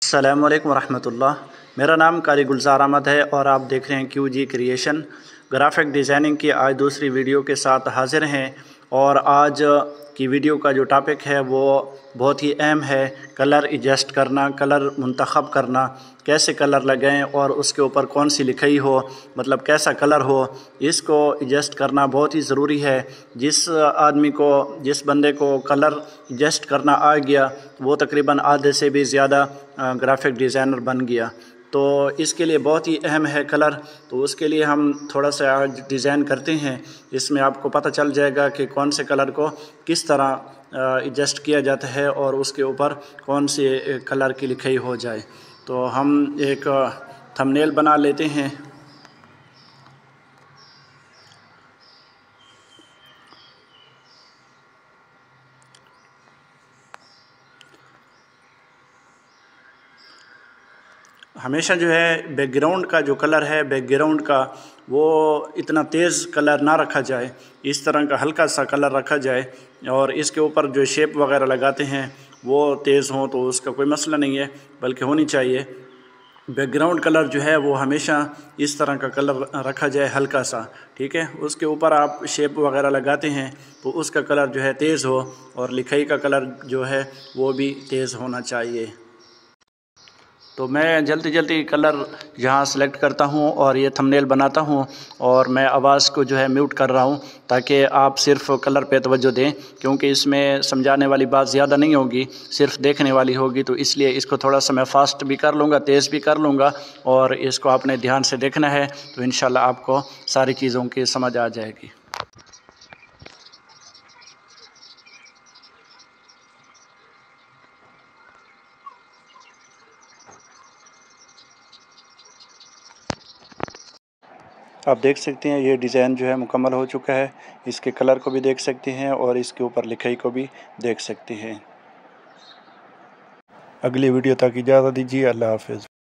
अस्सलामुअलैकुम वरहमतुल्लाह। मेरा नाम कारी गुलजार अहमद है और आप देख रहे हैं QG क्रिएशन। ग्राफिक डिज़ाइनिंग की आज दूसरी वीडियो के साथ हाज़िर हैं और आज की वीडियो का जो टॉपिक है वो बहुत ही अहम है। कलर एडजस्ट करना, कलर मुंतखब करना, कैसे कलर लगाएं और उसके ऊपर कौन सी लिखाई हो, मतलब कैसा कलर हो, इसको एडजस्ट करना बहुत ही ज़रूरी है। जिस बंदे को कलर एडजस्ट करना आ गया वो तकरीबन आधे से भी ज़्यादा ग्राफिक डिज़ाइनर बन गया। तो इसके लिए बहुत ही अहम है कलर। तो उसके लिए हम थोड़ा सा आज डिज़ाइन करते हैं। इसमें आपको पता चल जाएगा कि कौन से कलर को किस तरह एडजस्ट किया जाता है और उसके ऊपर कौन से कलर की लिखाई हो जाए। तो हम एक थंबनेल बना लेते हैं। हमेशा जो है बैकग्राउंड का जो कलर है, बैकग्राउंड का वो इतना तेज़ कलर ना रखा जाए, इस तरह का हल्का सा कलर रखा जाए। और इसके ऊपर जो शेप वगैरह लगाते हैं वो तेज़ हों तो उसका कोई मसला नहीं है, बल्कि होनी चाहिए। बैकग्राउंड कलर जो है वो हमेशा इस तरह का कलर रखा जाए, हल्का सा, ठीक है। उसके ऊपर आप शेप वगैरह लगाते हैं तो उसका कलर जो है तेज़ हो और लिखाई का कलर जो है वो भी तेज़ होना चाहिए। तो मैं जल्दी जल्दी कलर यहाँ सेलेक्ट करता हूँ और ये थंबनेल बनाता हूँ और मैं आवाज़ को जो है म्यूट कर रहा हूँ ताकि आप सिर्फ कलर पे तवज्जो दें, क्योंकि इसमें समझाने वाली बात ज़्यादा नहीं होगी, सिर्फ देखने वाली होगी। तो इसलिए इसको थोड़ा सा मैं फ़ास्ट भी कर लूँगा, तेज़ भी कर लूँगा और इसको आपने ध्यान से देखना है तो इंशाल्लाह आपको सारी चीज़ों की समझ आ जाएगी। आप देख सकते हैं ये डिज़ाइन जो है मुकम्मल हो चुका है। इसके कलर को भी देख सकते हैं और इसके ऊपर लिखाई को भी देख सकते हैं। अगली वीडियो तक इजाज़त दीजिए। अल्लाह हाफ़िज़।